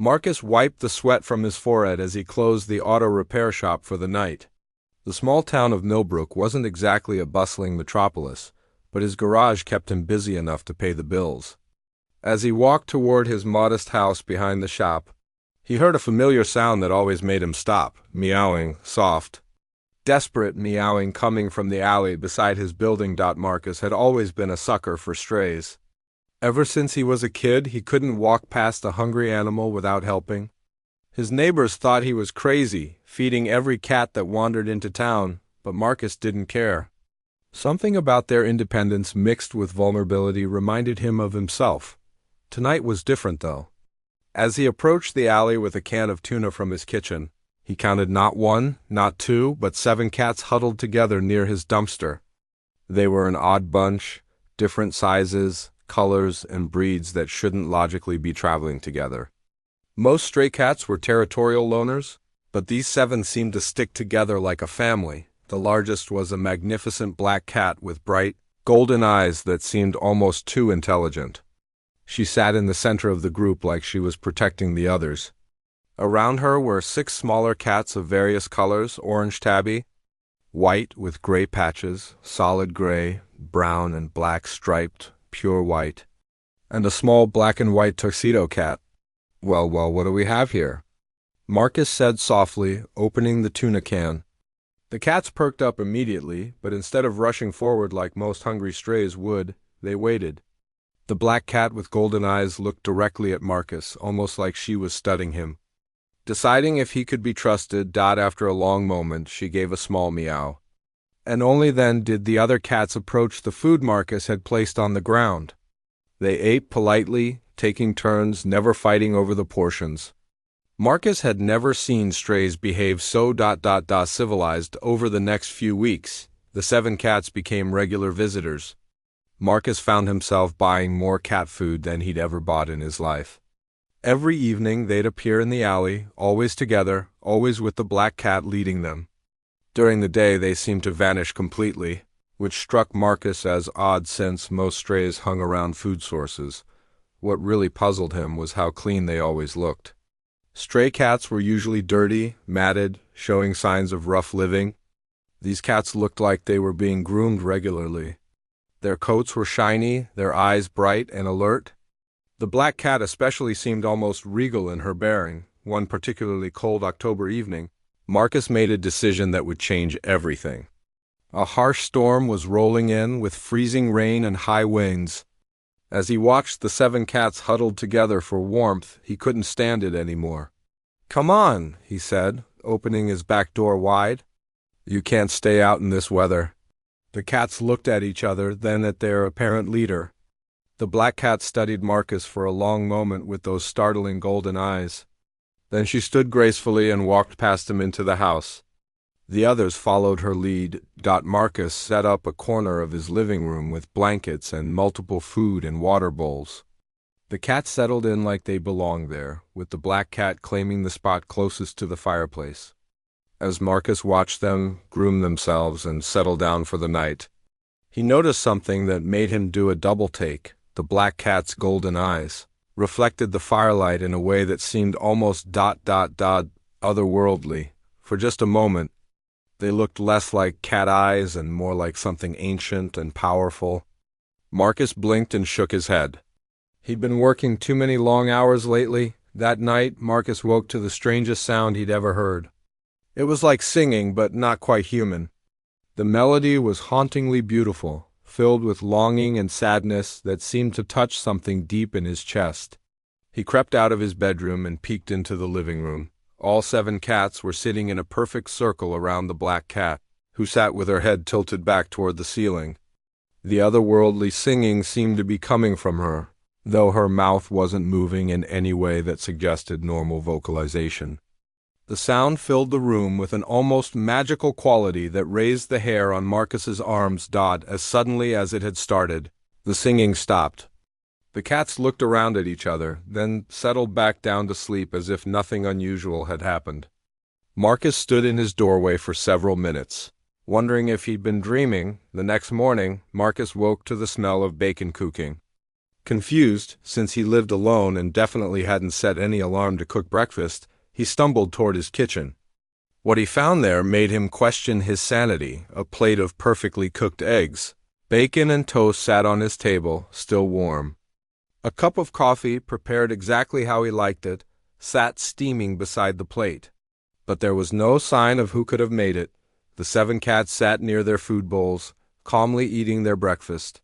Marcus wiped the sweat from his forehead as he closed the auto repair shop for the night. The small town of Millbrook wasn't exactly a bustling metropolis, but his garage kept him busy enough to pay the bills. As he walked toward his modest house behind the shop, he heard a familiar sound that always made him stop, meowing, soft, desperate meowing coming from the alley beside his building. Marcus had always been a sucker for strays. Ever since he was a kid, he couldn't walk past a hungry animal without helping. His neighbors thought he was crazy, feeding every cat that wandered into town, but Marcus didn't care. Something about their independence mixed with vulnerability reminded him of himself. Tonight was different, though. As he approached the alley with a can of tuna from his kitchen, he counted not one, not two, but 7 cats huddled together near his dumpster. They were an odd bunch, different sizes, colors, and breeds that shouldn't logically be traveling together. Most stray cats were territorial loners, but these 7 seemed to stick together like a family. The largest was a magnificent black cat with bright, golden eyes that seemed almost too intelligent. She sat in the center of the group like she was protecting the others. Around her were 6 smaller cats of various colors: orange tabby, white with gray patches, solid gray, brown and black striped, pure white, and a small black and white tuxedo cat. Well, what do we have here?" Marcus said softly, opening the tuna can. The cats perked up immediately, but instead of rushing forward like most hungry strays would, they waited. The black cat with golden eyes looked directly at Marcus, almost like she was studying him. Deciding if he could be trusted, after a long moment, she gave a small meow. And only then did the other cats approach the food Marcus had placed on the ground. They ate politely, taking turns, never fighting over the portions. Marcus had never seen strays behave so civilized. Over the next few weeks, the 7 cats became regular visitors. Marcus found himself buying more cat food than he'd ever bought in his life. Every evening they'd appear in the alley, always together, always with the black cat leading them. During the day they seemed to vanish completely, which struck Marcus as odd since most strays hung around food sources. What really puzzled him was how clean they always looked. Stray cats were usually dirty, matted, showing signs of rough living. These cats looked like they were being groomed regularly. Their coats were shiny, their eyes bright and alert. The black cat especially seemed almost regal in her bearing. One particularly cold October evening, Marcus made a decision that would change everything. A harsh storm was rolling in with freezing rain and high winds. As he watched the 7 cats huddled together for warmth, he couldn't stand it anymore. "Come on," he said, opening his back door wide. "You can't stay out in this weather." The cats looked at each other, then at their apparent leader. The black cat studied Marcus for a long moment with those startling golden eyes. Then she stood gracefully and walked past him into the house. The others followed her lead. Marcus set up a corner of his living room with blankets and multiple food and water bowls. The cats settled in like they belonged there, with the black cat claiming the spot closest to the fireplace. As Marcus watched them groom themselves and settle down for the night, he noticed something that made him do a double take. The black cat's golden eyes reflected the firelight in a way that seemed almost otherworldly. For just a moment, they looked less like cat eyes and more like something ancient and powerful. Marcus blinked and shook his head. He'd been working too many long hours lately. That night, Marcus woke to the strangest sound he'd ever heard. It was like singing, but not quite human. The melody was hauntingly beautiful, filled with longing and sadness that seemed to touch something deep in his chest. He crept out of his bedroom and peeked into the living room. All 7 cats were sitting in a perfect circle around the black cat, who sat with her head tilted back toward the ceiling. The otherworldly singing seemed to be coming from her, though her mouth wasn't moving in any way that suggested normal vocalization. The sound filled the room with an almost magical quality that raised the hair on Marcus's arms. As suddenly as it had started, the singing stopped. The cats looked around at each other, then settled back down to sleep as if nothing unusual had happened. Marcus stood in his doorway for several minutes, wondering if he'd been dreaming. The next morning, Marcus woke to the smell of bacon cooking. Confused, since he lived alone and definitely hadn't set any alarm to cook breakfast, he stumbled toward his kitchen. What he found there made him question his sanity: a plate of perfectly cooked eggs. Bacon and toast sat on his table, still warm. A cup of coffee, prepared exactly how he liked it, sat steaming beside the plate. But there was no sign of who could have made it. The 7 cats sat near their food bowls, calmly eating their breakfast.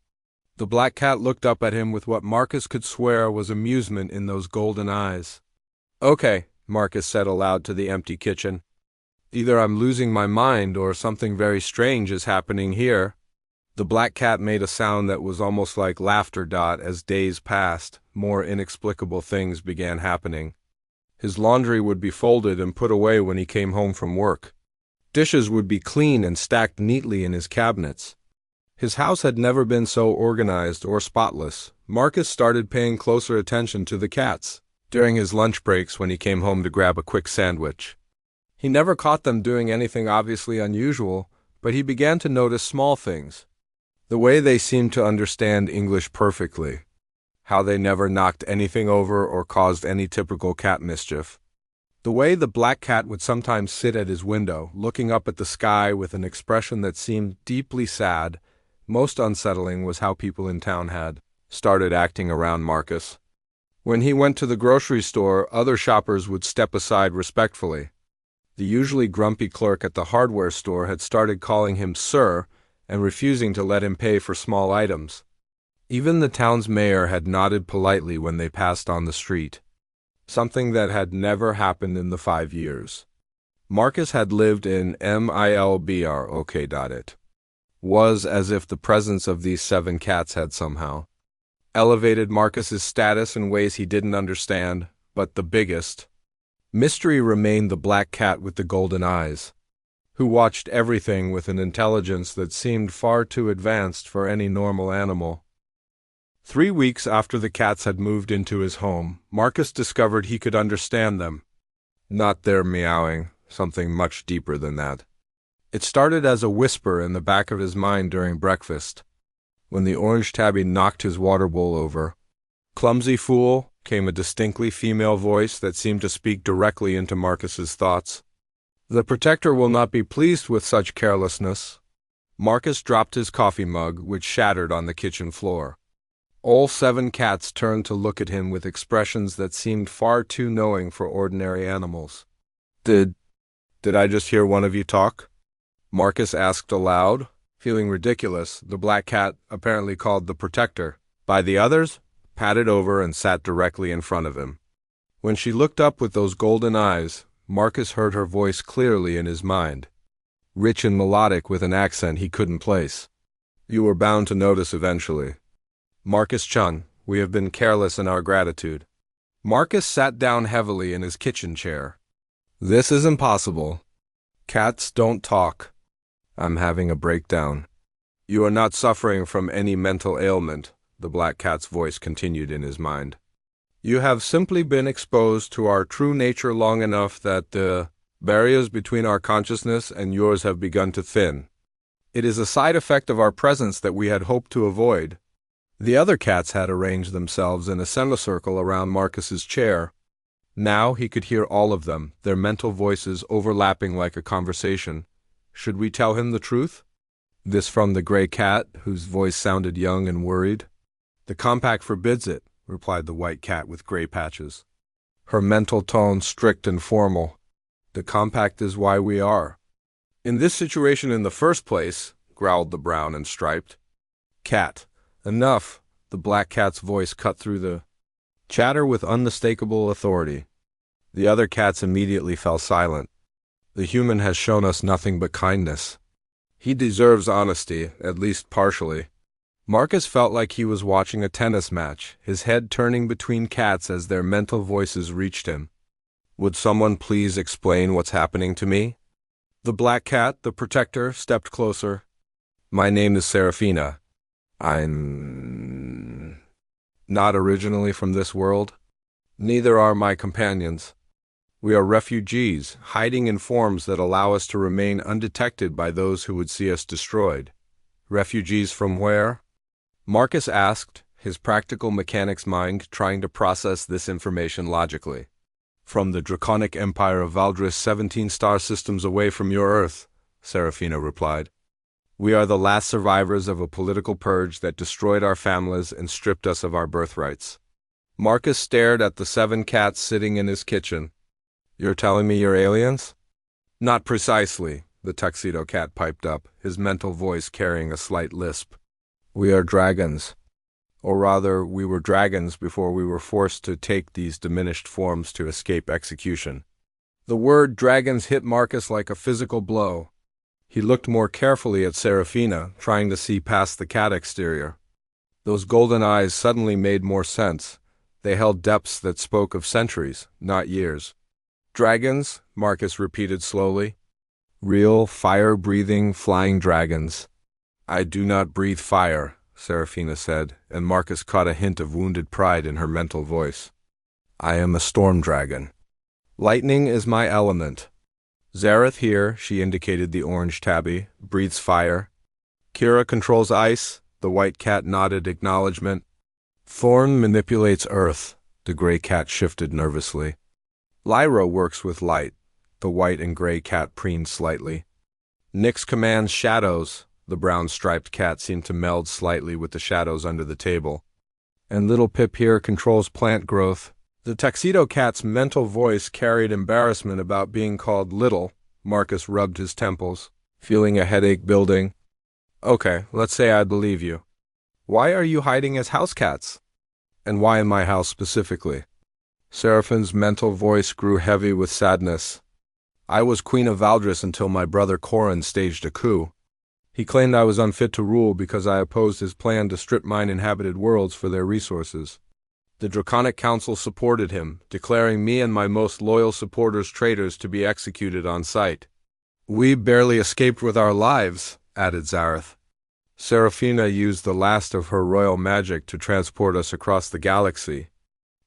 The black cat looked up at him with what Marcus could swear was amusement in those golden eyes. "Okay," Marcus said aloud to the empty kitchen. "Either I'm losing my mind or something very strange is happening here." The black cat made a sound that was almost like laughter. As days passed, more inexplicable things began happening. His laundry would be folded and put away when he came home from work. Dishes would be clean and stacked neatly in his cabinets. His house had never been so organized or spotless. Marcus started paying closer attention to the cats during his lunch breaks when he came home to grab a quick sandwich. He never caught them doing anything obviously unusual, but he began to notice small things. The way they seemed to understand English perfectly. How they never knocked anything over or caused any typical cat mischief. The way the black cat would sometimes sit at his window, looking up at the sky with an expression that seemed deeply sad. Most unsettling was how people in town had started acting around Marcus. When he went to the grocery store, other shoppers would step aside respectfully. The usually grumpy clerk at the hardware store had started calling him sir and refusing to let him pay for small items. Even the town's mayor had nodded politely when they passed on the street, something that had never happened in the 5 years Marcus had lived in Milbrok. It was as if the presence of these 7 cats had somehow elevated Marcus's status in ways he didn't understand, but the biggest mystery remained the black cat with the golden eyes, who watched everything with an intelligence that seemed far too advanced for any normal animal. 3 weeks after the cats had moved into his home, Marcus discovered he could understand them. Not their meowing, something much deeper than that. It started as a whisper in the back of his mind during breakfast, when the orange tabby knocked his water bowl over. "Clumsy fool," came a distinctly female voice that seemed to speak directly into Marcus's thoughts. "The protector will not be pleased with such carelessness." Marcus dropped his coffee mug, which shattered on the kitchen floor. All 7 cats turned to look at him with expressions that seemed far too knowing for ordinary animals. Did I just hear one of you talk?" Marcus asked aloud, feeling ridiculous. The black cat, apparently called the protector by the others, padded over and sat directly in front of him. When she looked up with those golden eyes, Marcus heard her voice clearly in his mind, rich and melodic with an accent he couldn't place. "You were bound to notice eventually. Marcus-chun, we have been careless in our gratitude." Marcus sat down heavily in his kitchen chair. "This is impossible. Cats don't talk. I'm having a breakdown." "You are not suffering from any mental ailment," the black cat's voice continued in his mind. "You have simply been exposed to our true nature long enough that the barriers between our consciousness and yours have begun to thin. It is a side effect of our presence that we had hoped to avoid." The other cats had arranged themselves in a semicircle around Marcus's chair. Now he could hear all of them, their mental voices overlapping like a conversation. "Should we tell him the truth?" This from the gray cat, whose voice sounded young and worried. "The compact forbids it," replied the white cat with gray patches, her mental tone strict and formal. "The compact is why we are in this situation in the first place," growled the brown and striped cat. "Enough," the black cat's voice cut through the chatter with unmistakable authority. The other cats immediately fell silent. "The human has shown us nothing but kindness. He deserves honesty, at least partially." Marcus felt like he was watching a tennis match, his head turning between cats as their mental voices reached him. "Would someone please explain what's happening to me?" The black cat, the protector, stepped closer. "My name is Serafina. I'm not originally from this world. Neither are my companions. We are refugees, hiding in forms that allow us to remain undetected by those who would see us destroyed." "Refugees from where?" Marcus asked, his practical mechanic's mind trying to process this information logically. From the draconic empire of Valdris, 17 star systems away from your Earth, Serafina replied. We are the last survivors of a political purge that destroyed our families and stripped us of our birthrights. Marcus stared at the 7 cats sitting in his kitchen. You're telling me you're aliens? Not precisely, the tuxedo cat piped up, his mental voice carrying a slight lisp. We are dragons. Or rather, we were dragons before we were forced to take these diminished forms to escape execution. The word dragons hit Marcus like a physical blow. He looked more carefully at Serafina, trying to see past the cat exterior. Those golden eyes suddenly made more sense. They held depths that spoke of centuries, not years. Dragons, Marcus repeated slowly. Real, fire-breathing, flying dragons. I do not breathe fire, Serafina said, and Marcus caught a hint of wounded pride in her mental voice. I am a storm dragon. Lightning is my element. Zareth here, she indicated the orange tabby, breathes fire. Kira controls ice, the white cat nodded acknowledgement. Thorn manipulates earth, the gray cat shifted nervously. Lyra works with light, the white and gray cat preened slightly. Nyx commands shadows, the brown-striped cat seemed to meld slightly with the shadows under the table. And little Pip here controls plant growth. The tuxedo cat's mental voice carried embarrassment about being called little. Marcus rubbed his temples, feeling a headache building. Okay, let's say I believe you. Why are you hiding as house cats? And why in my house specifically? Seraphine's mental voice grew heavy with sadness. I was Queen of Valdris until my brother Corin staged a coup. He claimed I was unfit to rule because I opposed his plan to strip mine inhabited worlds for their resources. The Draconic Council supported him, declaring me and my most loyal supporters traitors to be executed on sight. We barely escaped with our lives, added Zareth. Serafina used the last of her royal magic to transport us across the galaxy.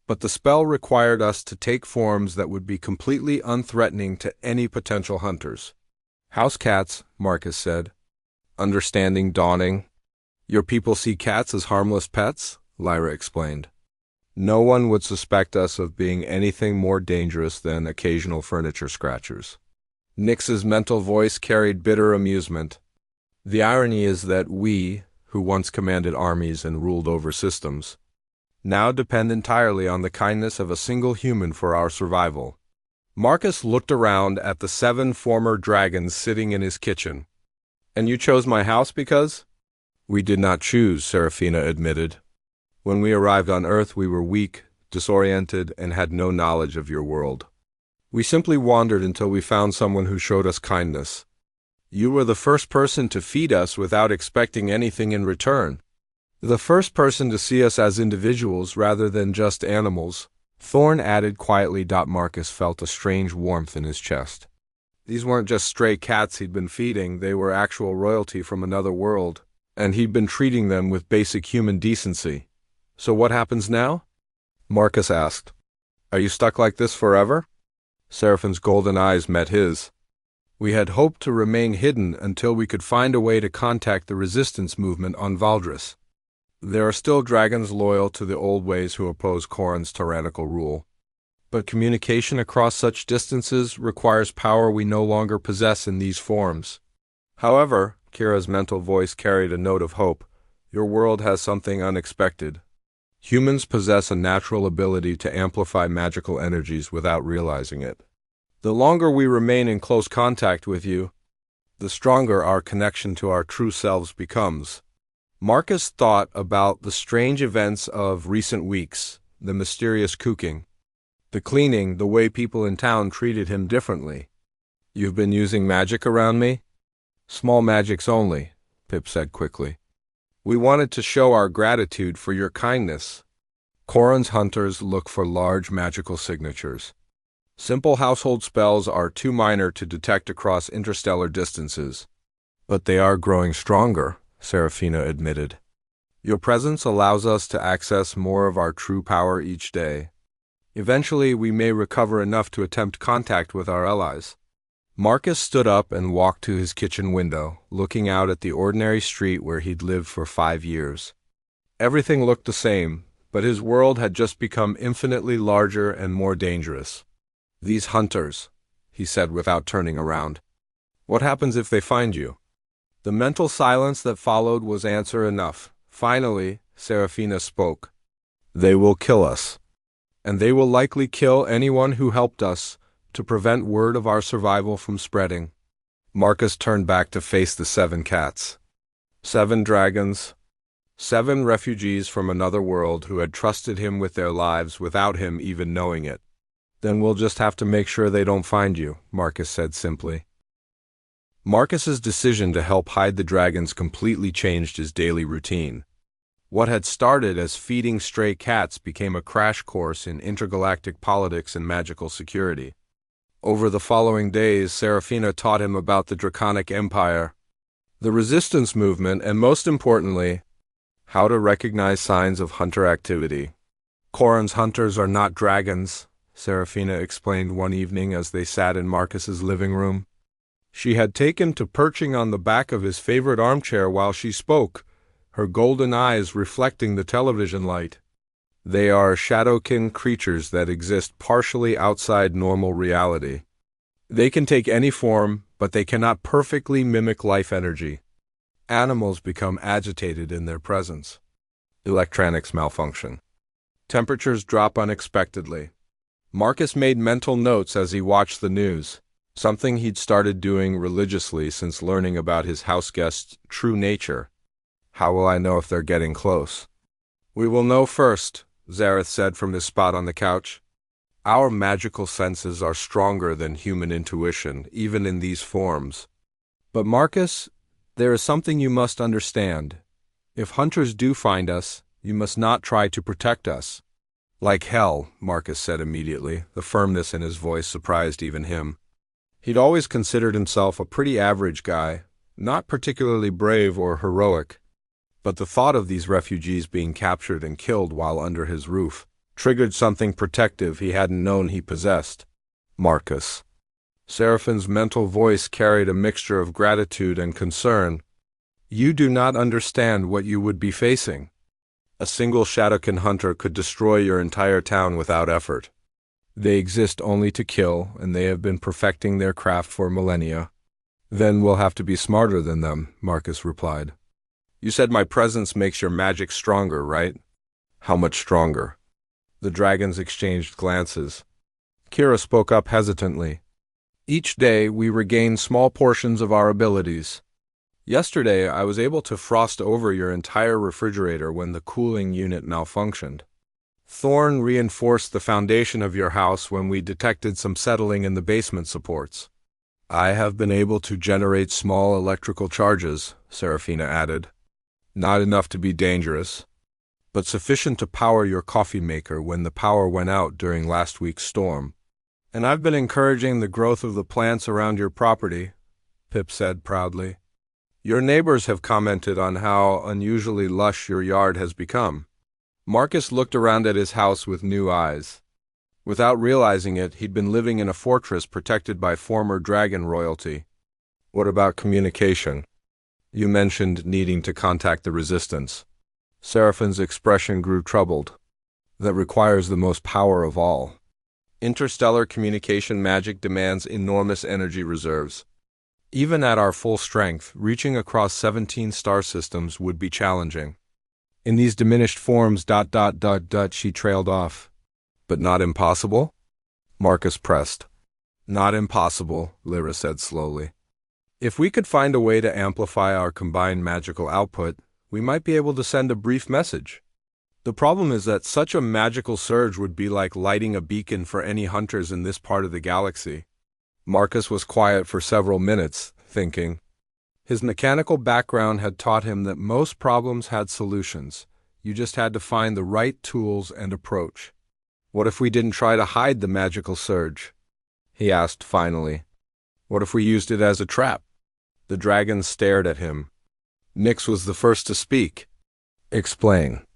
But the spell required us to take forms that would be completely unthreatening to any potential hunters. House cats, Marcus said. Understanding dawning. Your people see cats as harmless pets? Lyra explained. No one would suspect us of being anything more dangerous than occasional furniture scratchers. Nyx's mental voice carried bitter amusement. The irony is that we, who once commanded armies and ruled over systems, now depend entirely on the kindness of a single human for our survival. Marcus looked around at the 7 former dragons sitting in his kitchen. And you chose my house because? We did not choose, Serafina admitted. When we arrived on Earth, we were weak, disoriented, and had no knowledge of your world. We simply wandered until we found someone who showed us kindness. You were the first person to feed us without expecting anything in return. The first person to see us as individuals rather than just animals, Thorn added quietly. Marcus felt a strange warmth in his chest. These weren't just stray cats he'd been feeding, they were actual royalty from another world, and he'd been treating them with basic human decency. So what happens now? Marcus asked. Are you stuck like this forever? Seraphine's golden eyes met his. We had hoped to remain hidden until we could find a way to contact the resistance movement on Valdris. There are still dragons loyal to the old ways who oppose Corin's tyrannical rule. But communication across such distances requires power we no longer possess in these forms. However, Kira's mental voice carried a note of hope. Your world has something unexpected. Humans possess a natural ability to amplify magical energies without realizing it. The longer we remain in close contact with you, the stronger our connection to our true selves becomes. Marcus thought about the strange events of recent weeks, the mysterious cooking, the cleaning, the way people in town treated him differently. You've been using magic around me? Small magics only, Pip said quickly. We wanted to show our gratitude for your kindness. Corin's hunters look for large magical signatures. Simple household spells are too minor to detect across interstellar distances. But they are growing stronger, Serafina admitted. Your presence allows us to access more of our true power each day. Eventually, we may recover enough to attempt contact with our allies. Marcus stood up and walked to his kitchen window, looking out at the ordinary street where he'd lived for 5 years. Everything looked the same, but his world had just become infinitely larger and more dangerous. "These hunters," he said without turning around. "What happens if they find you?" The mental silence that followed was answer enough. Finally, Serafina spoke. "They will kill us. And they will likely kill anyone who helped us to prevent word of our survival from spreading." Marcus turned back to face the 7 cats. 7 dragons. 7 refugees from another world who had trusted him with their lives without him even knowing it. "Then we'll just have to make sure they don't find you," Marcus said simply. Marcus's decision to help hide the dragons completely changed his daily routine. What had started as feeding stray cats became a crash course in intergalactic politics and magical security. Over the following days, Serafina taught him about the Draconic Empire, the resistance movement, and most importantly, how to recognize signs of hunter activity. "Corin's hunters are not dragons," Serafina explained one evening as they sat in Marcus's living room. She had taken to perching on the back of his favorite armchair while she spoke, her golden eyes reflecting the television light. "They are shadowkin creatures that exist partially outside normal reality. They can take any form, but they cannot perfectly mimic life energy. Animals become agitated in their presence. Electronics malfunction. Temperatures drop unexpectedly." Marcus made mental notes as he watched the news, something he'd started doing religiously since learning about his houseguest's true nature. "How will I know if they're getting close?" "We will know first," Zareth said from his spot on the couch. "Our magical senses are stronger than human intuition, even in these forms. But Marcus, there is something you must understand. If hunters do find us, you must not try to protect us." "Like hell," Marcus said immediately. The firmness in his voice surprised even him. He'd always considered himself a pretty average guy, not particularly brave or heroic. But the thought of these refugees being captured and killed while under his roof triggered something protective he hadn't known he possessed. "Marcus." Seraphine's mental voice carried a mixture of gratitude and concern. "You do not understand what you would be facing. A single Shadowkin hunter could destroy your entire town without effort. They exist only to kill, and they have been perfecting their craft for millennia." "Then we'll have to be smarter than them," Marcus replied. "You said my presence makes your magic stronger, right? How much stronger?" The dragons exchanged glances. Kira spoke up hesitantly. "Each day we regain small portions of our abilities. Yesterday I was able to frost over your entire refrigerator when the cooling unit malfunctioned. Thorn reinforced the foundation of your house when we detected some settling in the basement supports. I have been able to generate small electrical charges," Serafina added. "Not enough to be dangerous, but sufficient to power your coffee maker when the power went out during last week's storm. And I've been encouraging the growth of the plants around your property," Pip said proudly. "Your neighbors have commented on how unusually lush your yard has become." Marcus looked around at his house with new eyes. Without realizing it, he'd been living in a fortress protected by former dragon royalty. "What about communication? You mentioned needing to contact the resistance." Seraphine's expression grew troubled. "That requires the most power of all. Interstellar communication magic demands enormous energy reserves. Even at our full strength, reaching across 17 star systems would be challenging. In these diminished forms, ... she trailed off. "But not impossible?" Marcus pressed. "Not impossible," Lyra said slowly. "If we could find a way to amplify our combined magical output, we might be able to send a brief message. The problem is that such a magical surge would be like lighting a beacon for any hunters in this part of the galaxy." Marcus was quiet for several minutes, thinking. His mechanical background had taught him that most problems had solutions. You just had to find the right tools and approach. "What if we didn't try to hide the magical surge?" he asked finally. "What if we used it as a trap?" The dragons stared at him. Nyx was the first to speak. "Explain."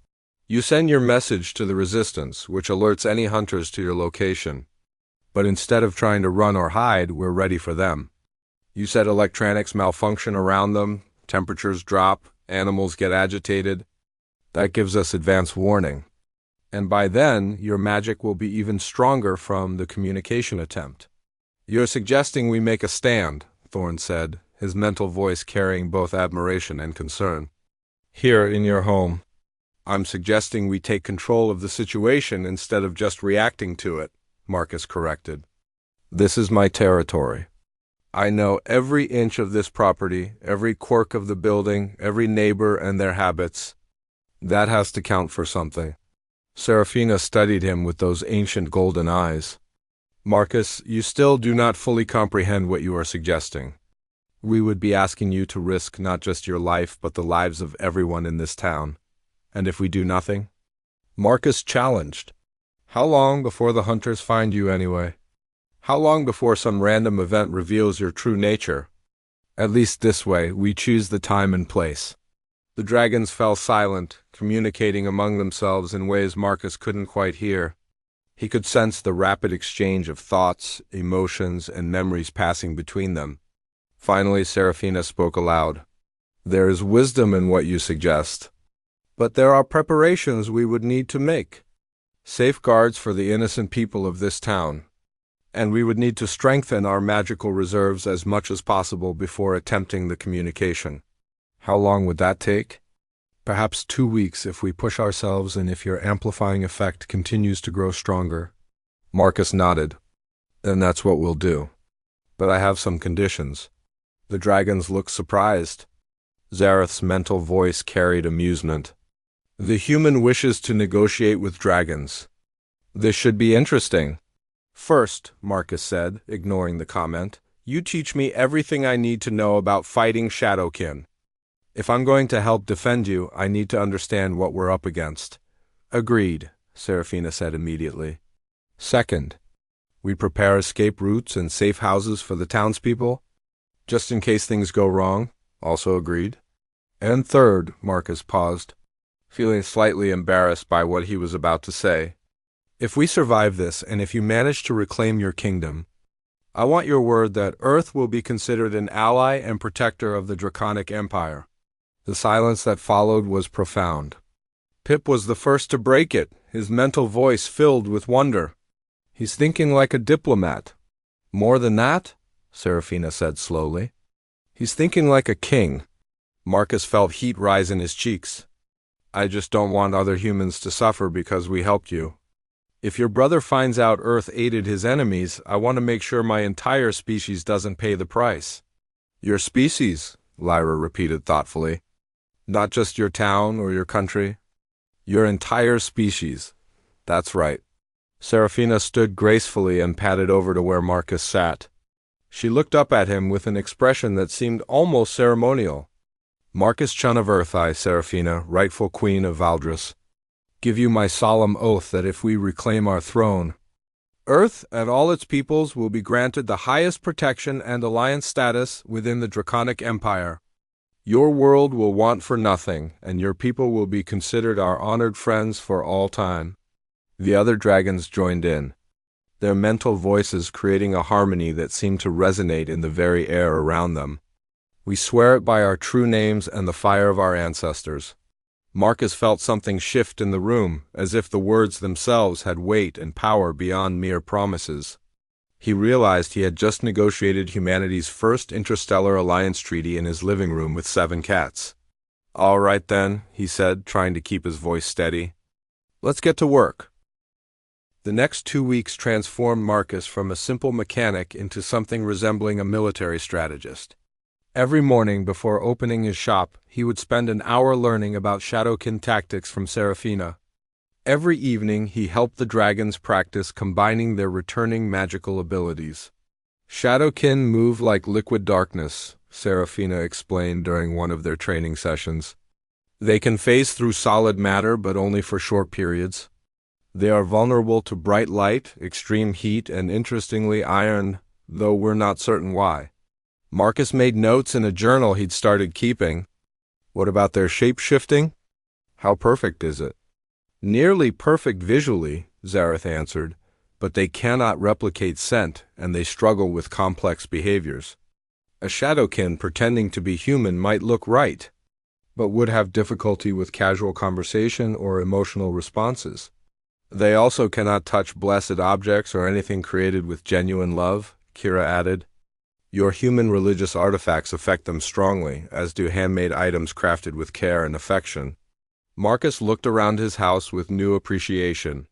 "You send your message to the resistance, which alerts any hunters to your location. But instead of trying to run or hide, we're ready for them. You said electronics malfunction around them, temperatures drop, animals get agitated. That gives us advance warning. And by then, your magic will be even stronger from the communication attempt. You're suggesting we make a stand, Thorn said, his mental voice carrying both admiration and concern. Here in your home. I'm suggesting we take control of the situation instead of just reacting to it, Marcus corrected. This is my territory. I know every inch of this property, every quirk of the building, every neighbor and their habits. That has to count for something. Seraphina studied him with those ancient golden eyes. Marcus, you still do not fully comprehend what you are suggesting. We would be asking you to risk not just your life but the lives of everyone in this town. And if we do nothing? Marcus challenged. How long before the hunters find you anyway? How long before some random event reveals your true nature? At least this way, we choose the time and place. The dragons fell silent, communicating among themselves in ways Marcus couldn't quite hear. He could sense the rapid exchange of thoughts, emotions, and memories passing between them. Finally, Seraphina spoke aloud. There is wisdom in what you suggest. But there are preparations we would need to make. Safeguards for the innocent people of this town. And we would need to strengthen our magical reserves as much as possible before attempting the communication. How long would that take? Perhaps 2 weeks if we push ourselves and if your amplifying effect continues to grow stronger. Marcus nodded. Then that's what we'll do. But I have some conditions. The dragons looked surprised. Zareth's mental voice carried amusement. The human wishes to negotiate with dragons. This should be interesting. First, Marcus said, ignoring the comment, you teach me everything I need to know about fighting Shadowkin. If I'm going to help defend you, I need to understand what we're up against. Agreed, Seraphina said immediately. Second, we prepare escape routes and safe houses for the townspeople, just in case things go wrong. Also agreed. And third, Marcus paused, feeling slightly embarrassed by what he was about to say. If we survive this, and if you manage to reclaim your kingdom, I want your word that Earth will be considered an ally and protector of the Draconic Empire. The silence that followed was profound. Pip was the first to break it, his mental voice filled with wonder. He's thinking like a diplomat. More than that, Seraphina said slowly. He's thinking like a king. Marcus felt heat rise in his cheeks. I just don't want other humans to suffer because we helped you. If your brother finds out Earth aided his enemies, I want to make sure my entire species doesn't pay the price. Your species, Lyra repeated thoughtfully. Not just your town or your country. Your entire species. That's right. Seraphina stood gracefully and padded over to where Marcus sat. She looked up at him with an expression that seemed almost ceremonial. Marcus Chun of Earth, I, Seraphina, rightful queen of Valdris, give you my solemn oath that if we reclaim our throne, Earth and all its peoples will be granted the highest protection and alliance status within the Draconic Empire. Your world will want for nothing, and your people will be considered our honored friends for all time. The other dragons joined in, their mental voices creating a harmony that seemed to resonate in the very air around them. We swear it by our true names and the fire of our ancestors. Marcus felt something shift in the room, as if the words themselves had weight and power beyond mere promises. He realized he had just negotiated humanity's first interstellar alliance treaty in his living room with 7 cats. All right then, he said, trying to keep his voice steady. Let's get to work. The next 2 weeks transformed Marcus from a simple mechanic into something resembling a military strategist. Every morning before opening his shop, he would spend an hour learning about Shadowkin tactics from Seraphina. Every evening, he helped the dragons practice combining their returning magical abilities. Shadowkin move like liquid darkness, Seraphina explained during one of their training sessions. They can phase through solid matter, but only for short periods. They are vulnerable to bright light, extreme heat, and interestingly iron, though we're not certain why. Marcus made notes in a journal he'd started keeping. What about their shape-shifting? How perfect is it? Nearly perfect visually, Zareth answered, but they cannot replicate scent, and they struggle with complex behaviors. A Shadowkin pretending to be human might look right. but would have difficulty with casual conversation or emotional responses. They also cannot touch blessed objects or anything created with genuine love, Kira added. Your human religious artifacts affect them strongly, as do handmade items crafted with care and affection. Marcus looked around his house with new appreciation.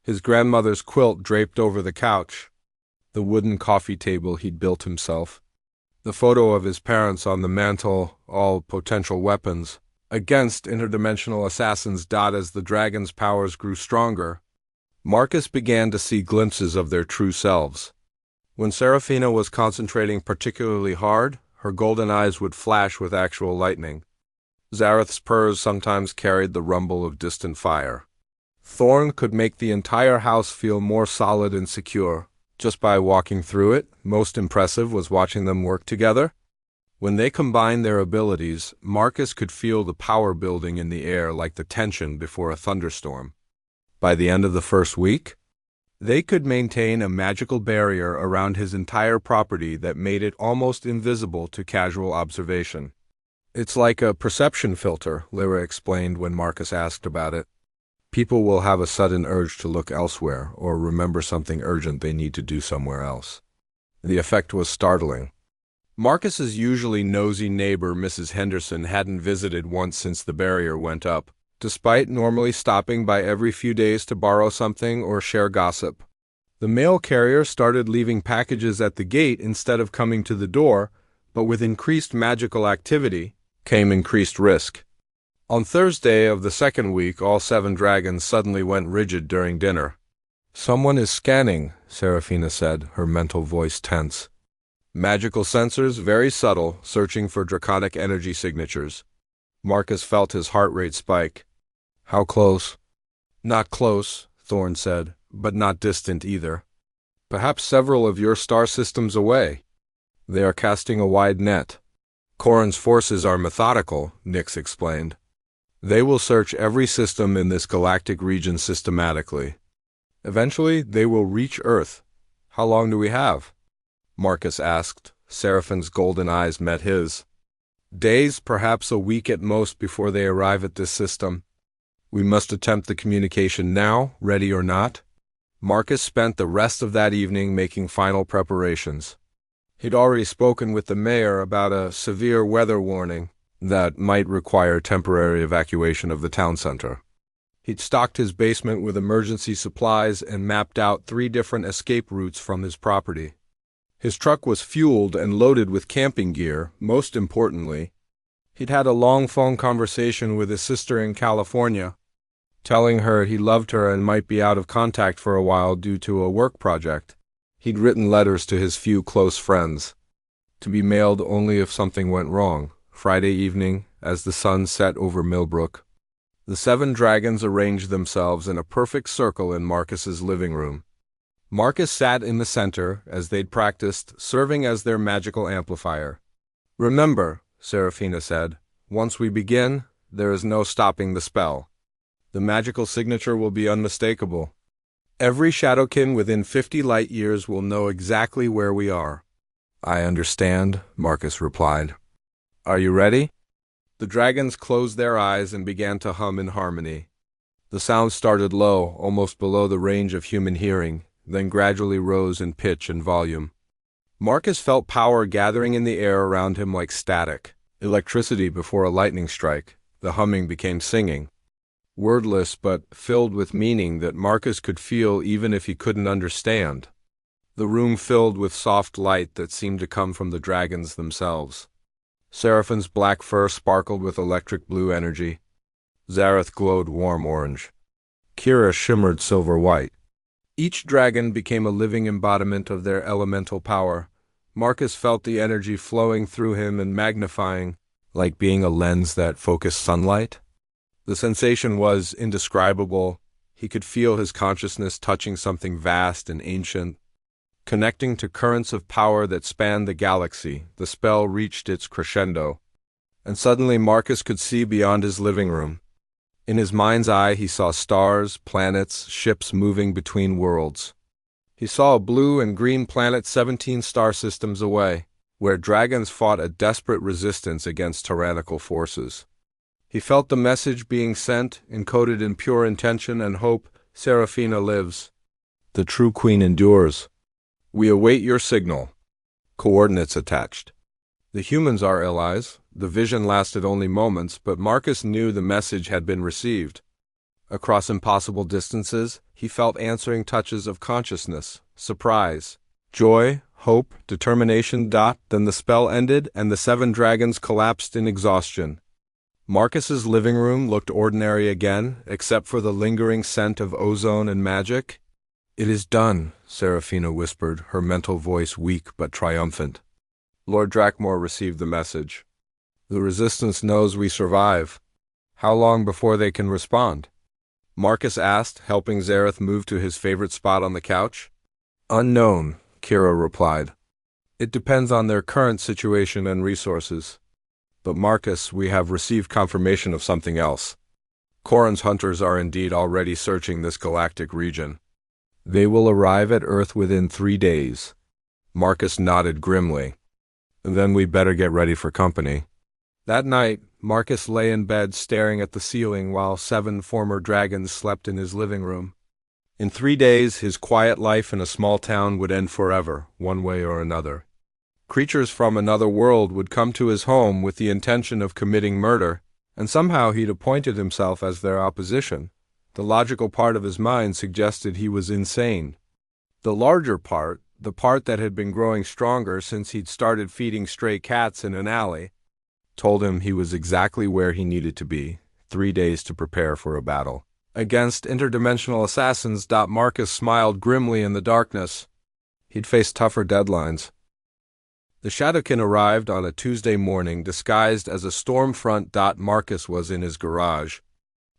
His grandmother's quilt draped over the couch, the wooden coffee table he'd built himself, the photo of his parents on the mantel, all potential weapons against interdimensional assassins. As the dragon's powers grew stronger, Marcus began to see glimpses of their true selves. When Seraphina was concentrating particularly hard, her golden eyes would flash with actual lightning. Zareth's purrs sometimes carried the rumble of distant fire. Thorn could make the entire house feel more solid and secure just by walking through it. Most impressive was watching them work together. When they combined their abilities, Marcus could feel the power building in the air like the tension before a thunderstorm. By the end of the first week, they could maintain a magical barrier around his entire property that made it almost invisible to casual observation. It's like a perception filter, Lyra explained when Marcus asked about it. People will have a sudden urge to look elsewhere or remember something urgent they need to do somewhere else. The effect was startling. Marcus's usually nosy neighbor, Mrs. Henderson, hadn't visited once since the barrier went up, despite normally stopping by every few days to borrow something or share gossip. The mail carrier started leaving packages at the gate instead of coming to the door, but with increased magical activity came increased risk. On Thursday of the second week, all 7 dragons suddenly went rigid during dinner. Someone is scanning, Seraphina said, her mental voice tense. Magical sensors, very subtle, searching for draconic energy signatures. Marcus felt his heart rate spike. How close? Not close, Thorn said, but not distant either. Perhaps several of your star systems away. They are casting a wide net. Corrin's forces are methodical, Nyx explained. They will search every system in this galactic region systematically. Eventually, they will reach Earth. How long do we have? Marcus asked. Seraphine's golden eyes met his. Days, perhaps a week at most, before they arrive at this system. We must attempt the communication now, ready or not. Marcus spent the rest of that evening making final preparations. He'd already spoken with the mayor about a severe weather warning that might require temporary evacuation of the town center. He'd stocked his basement with emergency supplies and mapped out 3 different escape routes from his property. His truck was fueled and loaded with camping gear. Most importantly, he'd had a long phone conversation with his sister in California, telling her he loved her and might be out of contact for a while due to a work project. He'd written letters to his few close friends, to be mailed only if something went wrong. Friday evening, as the sun set over Millbrook, the 7 dragons arranged themselves in a perfect circle in Marcus's living room. Marcus sat in the center, as they'd practiced, serving as their magical amplifier. Remember, Seraphina said, once we begin, there is no stopping the spell. The magical signature will be unmistakable. Every Shadowkin within 50 light years will know exactly where we are. I understand, Marcus replied. Are you ready? The dragons closed their eyes and began to hum in harmony. The sound started low, almost below the range of human hearing, then gradually rose in pitch and volume. Marcus felt power gathering in the air around him like static, electricity before a lightning strike. The humming became singing. Wordless but filled with meaning that Marcus could feel even if he couldn't understand. The room filled with soft light that seemed to come from the dragons themselves. Seraphine's black fur sparkled with electric blue energy. Zareth glowed warm orange. Kira shimmered silver white. Each dragon became a living embodiment of their elemental power. Marcus felt the energy flowing through him and magnifying, like being a lens that focused sunlight. The sensation was indescribable. He could feel his consciousness touching something vast and ancient, connecting to currents of power that spanned the galaxy. The spell reached its crescendo, and suddenly Marcus could see beyond his living room. In his mind's eye, he saw stars, planets, ships moving between worlds. He saw a blue and green planet 17 star systems away, where dragons fought a desperate resistance against tyrannical forces. He felt the message being sent, encoded in pure intention and hope. Seraphina lives. The true queen endures. We await your signal. Coordinates attached. The humans are allies. The vision lasted only moments, but Marcus knew the message had been received. Across impossible distances, he felt answering touches of consciousness, surprise, joy, hope, determination. Then the spell ended and the 7 dragons collapsed in exhaustion. Marcus's living room looked ordinary again, except for the lingering scent of ozone and magic. It is done, Seraphina whispered, her mental voice weak but triumphant. Lord Drakmor received the message. The Resistance knows we survive. How long before they can respond? Marcus asked, helping Zareth move to his favorite spot on the couch. Unknown, Kira replied. It depends on their current situation and resources. But Marcus, we have received confirmation of something else. Corrin's hunters are indeed already searching this galactic region. They will arrive at Earth within 3 days. Marcus nodded grimly. Then we better get ready for company. That night, Marcus lay in bed staring at the ceiling while 7 former dragons slept in his living room. In 3 days, his quiet life in a small town would end forever, one way or another. Creatures from another world would come to his home with the intention of committing murder, and somehow he'd appointed himself as their opposition. The logical part of his mind suggested he was insane. The larger part, the part that had been growing stronger since he'd started feeding stray cats in an alley, told him he was exactly where he needed to be, 3 days to prepare for a battle. Against interdimensional assassins. Marcus smiled grimly in the darkness. He'd face tougher deadlines. The Shadowkin arrived on a Tuesday morning disguised as a storm front. Marcus was in his garage,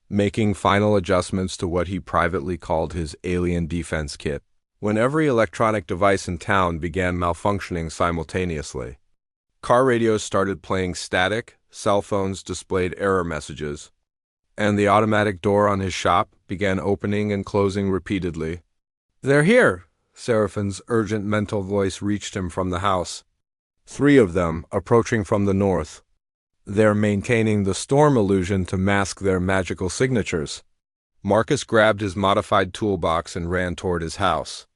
making final adjustments to what he privately called his alien defense kit, when every electronic device in town began malfunctioning simultaneously. Car radios started playing static, cell phones displayed error messages, and the automatic door on his shop began opening and closing repeatedly. "They're here!" Seraphine's urgent mental voice reached him from the house. 3 of them, approaching from the north. They're maintaining the storm illusion to mask their magical signatures. Marcus grabbed his modified toolbox and ran toward his house.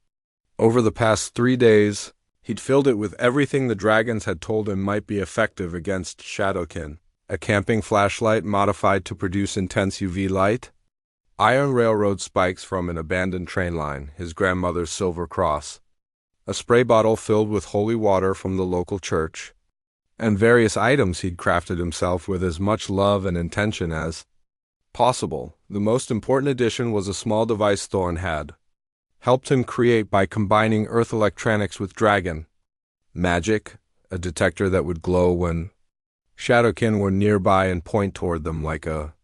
Over the past 3 days, he'd filled it with everything the dragons had told him might be effective against Shadowkin. A camping flashlight modified to produce intense UV light, iron railroad spikes from an abandoned train line, his grandmother's silver cross, a spray bottle filled with holy water from the local church, and various items he'd crafted himself with as much love and intention as possible. The most important addition was a small device Thorn had helped him create by combining Earth electronics with dragon magic, a detector that would glow when Shadowkin were nearby and point toward them like a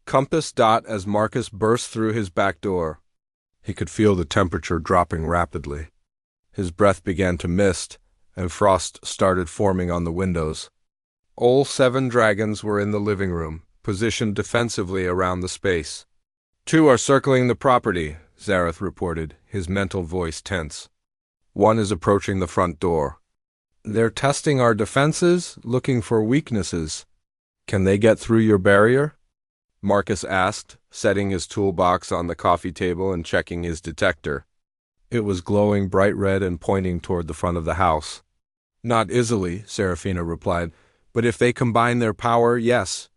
compass. As Marcus burst through his back door, he could feel the temperature dropping rapidly. His breath began to mist, and frost started forming on the windows. All 7 dragons were in the living room, positioned defensively around the space. 2 are circling the property, Zareth reported, his mental voice tense. 1 is approaching the front door. They're testing our defenses, looking for weaknesses. Can they get through your barrier? Marcus asked, setting his toolbox on the coffee table and checking his detector. It was glowing bright red and pointing toward the front of the house. Not easily, Seraphina replied, but if they combine their power, yes.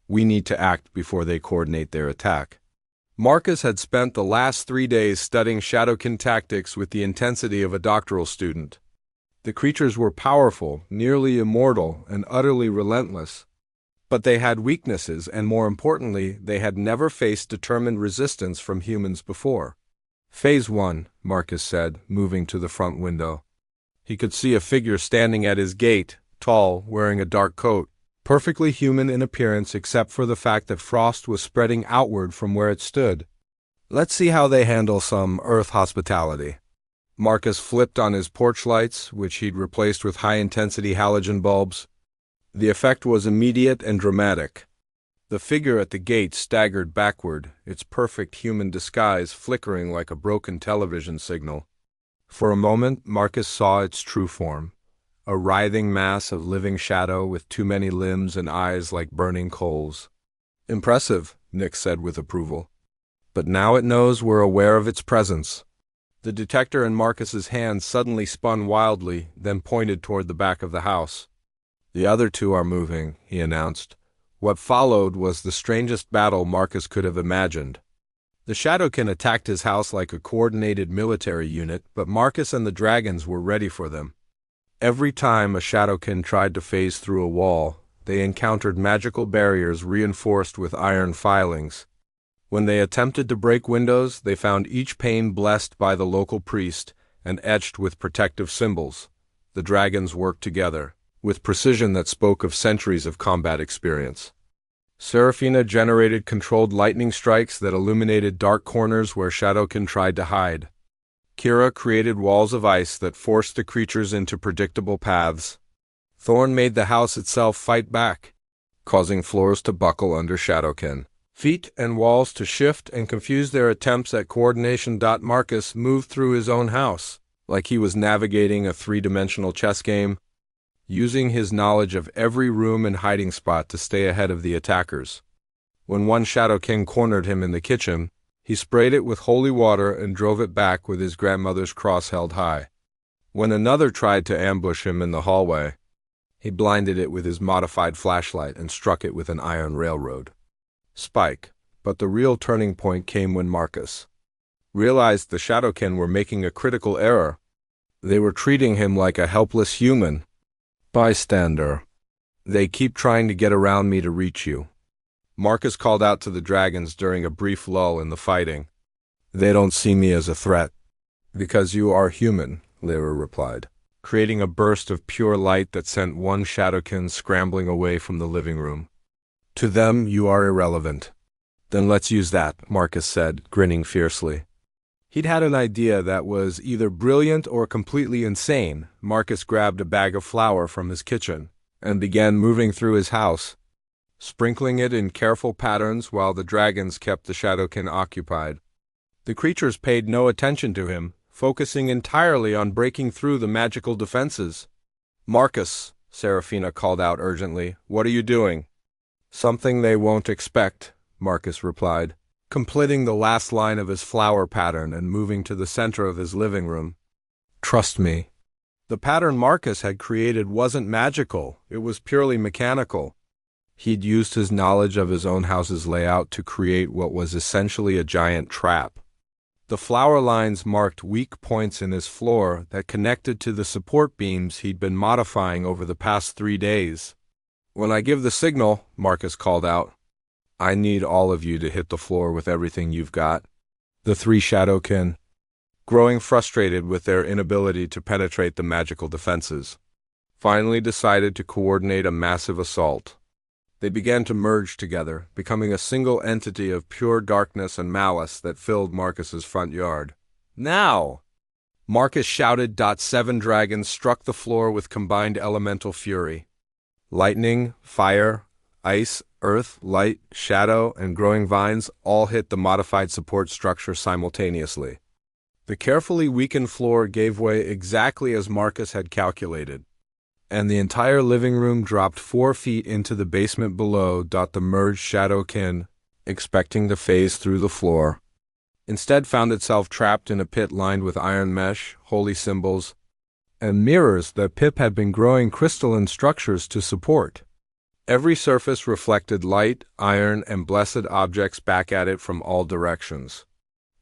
We need to act before they coordinate their attack. Marcus had spent the last 3 days studying Shadowkin tactics with the intensity of a doctoral student. The creatures were powerful, nearly immortal, and utterly relentless. But they had weaknesses, and more importantly, they had never faced determined resistance from humans before. Phase 1, Marcus said, moving to the front window. He could see a figure standing at his gate, tall, wearing a dark coat, perfectly human in appearance except for the fact that frost was spreading outward from where it stood. Let's see how they handle some Earth hospitality. Marcus flipped on his porch lights, which he'd replaced with high-intensity halogen bulbs. The effect was immediate and dramatic. The figure at the gate staggered backward, its perfect human disguise flickering like a broken television signal. For a moment, Marcus saw its true form, a writhing mass of living shadow with too many limbs and eyes like burning coals. Impressive, Nick said with approval. But now it knows we're aware of its presence. The detector in Marcus's hand suddenly spun wildly, then pointed toward the back of the house. The other two are moving, he announced. What followed was the strangest battle Marcus could have imagined. The Shadowkin attacked his house like a coordinated military unit, but Marcus and the dragons were ready for them. Every time a Shadowkin tried to phase through a wall, they encountered magical barriers reinforced with iron filings. When they attempted to break windows, they found each pane blessed by the local priest and etched with protective symbols. The dragons worked together, with precision that spoke of centuries of combat experience. Seraphina generated controlled lightning strikes that illuminated dark corners where Shadowkin tried to hide. Kira created walls of ice that forced the creatures into predictable paths. Thorn made the house itself fight back, causing floors to buckle under Shadowkin, feet and walls to shift and confuse their attempts at coordination. Marcus moved through his own house, like he was navigating a three-dimensional chess game, using his knowledge of every room and hiding spot to stay ahead of the attackers. When one Shadowkin cornered him in the kitchen, he sprayed it with holy water and drove it back with his grandmother's cross held high. When another tried to ambush him in the hallway, he blinded it with his modified flashlight and struck it with an iron railroad spike. But the real turning point came when Marcus realized the Shadowkin were making a critical error. They were treating him like a helpless human bystander. They keep trying to get around me to reach you, Marcus called out to the dragons during a brief lull in the fighting. They don't see me as a threat. Because you are human, Lyra replied, creating a burst of pure light that sent one Shadowkin scrambling away from the living room. To them, you are irrelevant. Then let's use that, Marcus said, grinning fiercely. He'd had an idea that was either brilliant or completely insane. Marcus grabbed a bag of flour from his kitchen and began moving through his house, sprinkling it in careful patterns while the dragons kept the Shadowkin occupied. The creatures paid no attention to him, focusing entirely on breaking through the magical defenses. Marcus, Seraphina called out urgently, what are you doing? Something they won't expect, Marcus replied, completing the last line of his flower pattern and moving to the center of his living room. Trust me. The pattern Marcus had created wasn't magical, it was purely mechanical. He'd used his knowledge of his own house's layout to create what was essentially a giant trap. The flower lines marked weak points in his floor that connected to the support beams he'd been modifying over the past 3 days. When I give the signal, Marcus called out, I need all of you to hit the floor with everything you've got. The 3 Shadowkin, growing frustrated with their inability to penetrate the magical defenses, finally decided to coordinate a massive assault. They began to merge together, becoming a single entity of pure darkness and malice that filled Marcus's front yard. Now! Marcus shouted. 7 dragons struck the floor with combined elemental fury. Lightning, fire, ice, earth, light, shadow, and growing vines all hit the modified support structure simultaneously. The carefully weakened floor gave way exactly as Marcus had calculated, and the entire living room dropped 4 feet into the basement below. The merged Shadowkin, expecting to phase through the floor, instead found itself trapped in a pit lined with iron mesh, holy symbols, and mirrors that Pip had been growing crystalline structures to support. Every surface reflected light, iron, and blessed objects back at it from all directions.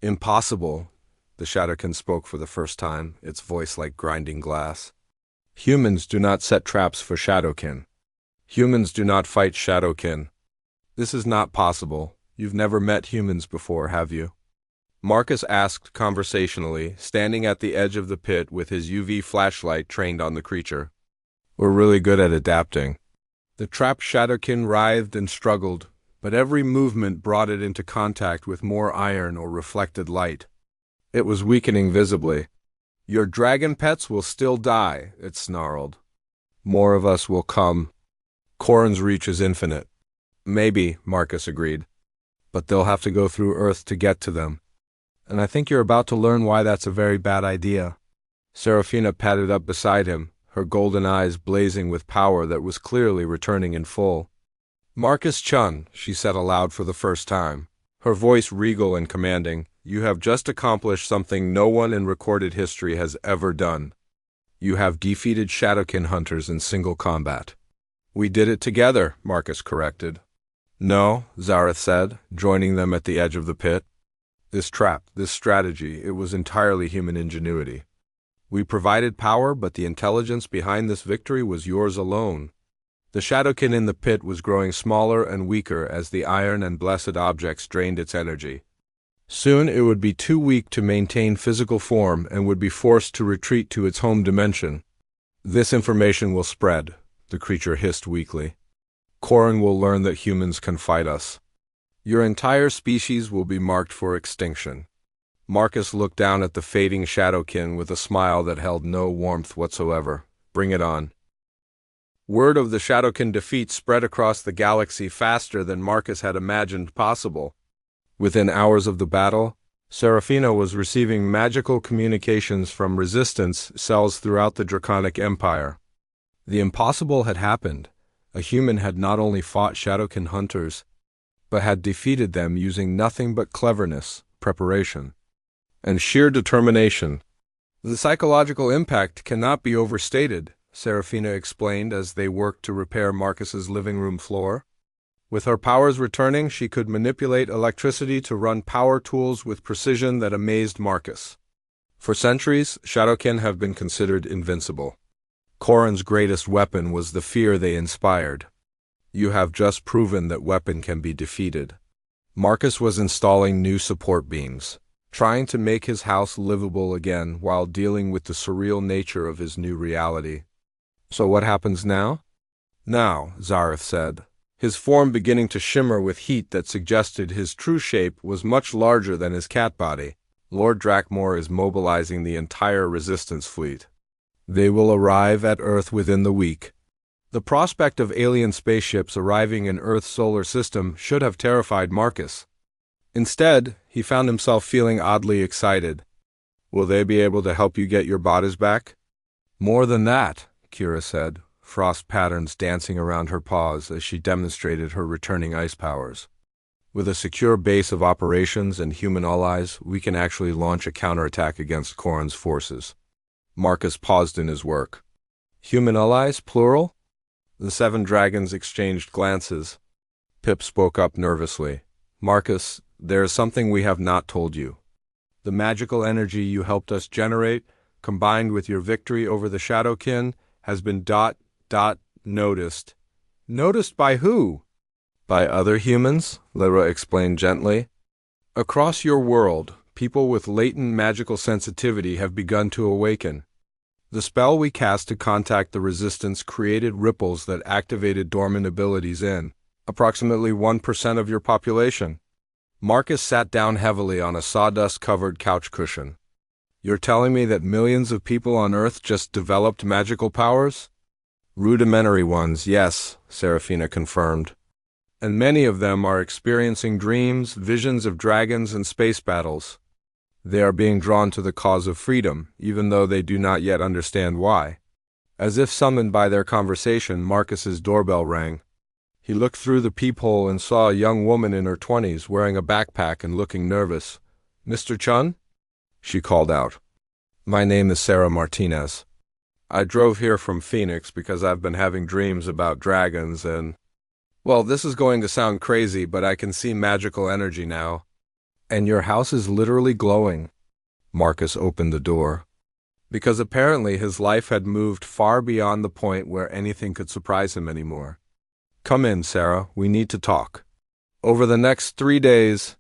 Impossible, the Shadowkin spoke for the first time, its voice like grinding glass. Humans do not set traps for Shadowkin. Humans do not fight Shadowkin. This is not possible. You've never met humans before, have you? Marcus asked conversationally, standing at the edge of the pit with his UV flashlight trained on the creature. We're really good at adapting. The trapped Shadowkin writhed and struggled, but every movement brought it into contact with more iron or reflected light. It was weakening visibly. Your dragon pets will still die, it snarled. More of us will come. Corrin's reach is infinite. Maybe, Marcus agreed. But they'll have to go through Earth to get to them. And I think you're about to learn why that's a very bad idea. Seraphina padded up beside him, her golden eyes blazing with power that was clearly returning in full. Marcus Chun, she said aloud for the first time, her voice regal and commanding, you have just accomplished something no one in recorded history has ever done. You have defeated Shadowkin hunters in single combat. We did it together, Marcus corrected. No, Zareth said, joining them at the edge of the pit. This trap, this strategy, it was entirely human ingenuity. We provided power, but the intelligence behind this victory was yours alone. The Shadowkin in the pit was growing smaller and weaker as the iron and blessed objects drained its energy. Soon it would be too weak to maintain physical form and would be forced to retreat to its home dimension. This information will spread, the creature hissed weakly. Corrin will learn that humans can fight us. Your entire species will be marked for extinction. Marcus looked down at the fading Shadowkin with a smile that held no warmth whatsoever. Bring it on. Word of the Shadowkin defeat spread across the galaxy faster than Marcus had imagined possible. Within hours of the battle, Seraphina was receiving magical communications from resistance cells throughout the Draconic Empire. The impossible had happened. A human had not only fought Shadowkin hunters, but had defeated them using nothing but cleverness, preparation, and sheer determination. The psychological impact cannot be overstated, Seraphina explained as they worked to repair Marcus's living room floor. With her powers returning, she could manipulate electricity to run power tools with precision that amazed Marcus. For centuries, Shadowkin have been considered invincible. Corrin's greatest weapon was the fear they inspired. You have just proven that weapon can be defeated. Marcus was installing new support beams, trying to make his house livable again while dealing with the surreal nature of his new reality. So what happens now? Now, Zareth said, his form beginning to shimmer with heat that suggested his true shape was much larger than his cat body. Lord Drakmor is mobilizing the entire resistance fleet. They will arrive at Earth within the week. The prospect of alien spaceships arriving in Earth's solar system should have terrified Marcus. Instead, he found himself feeling oddly excited. Will they be able to help you get your bodies back? More than that, Kira said, frost patterns dancing around her paws as she demonstrated her returning ice powers. With a secure base of operations and human allies, we can actually launch a counterattack against Corrin's forces. Marcus paused in his work. Human allies, plural? The 7 dragons exchanged glances. Pip spoke up nervously. Marcus, there is something we have not told you. The magical energy you helped us generate, combined with your victory over the Shadowkin, has been noticed. Noticed by who? By other humans, Lyra explained gently. Across your world, people with latent magical sensitivity have begun to awaken. The spell we cast to contact the resistance created ripples that activated dormant abilities in approximately 1% of your population. Marcus sat down heavily on a sawdust-covered couch cushion. You're telling me that millions of people on Earth just developed magical powers? Rudimentary ones, yes, Seraphina confirmed. And many of them are experiencing dreams, visions of dragons and space battles. They are being drawn to the cause of freedom, even though they do not yet understand why. As if summoned by their conversation, Marcus's doorbell rang. He looked through the peephole and saw a young woman in her 20s wearing a backpack and looking nervous. Mr. Chun? She called out. My name is Sarah Martinez. I drove here from Phoenix because I've been having dreams about dragons and... Well, this is going to sound crazy, but I can see magical energy now. And your house is literally glowing. Marcus opened the door. Because apparently his life had moved far beyond the point where anything could surprise him anymore. Come in, Sarah. We need to talk. Over the next 3 days,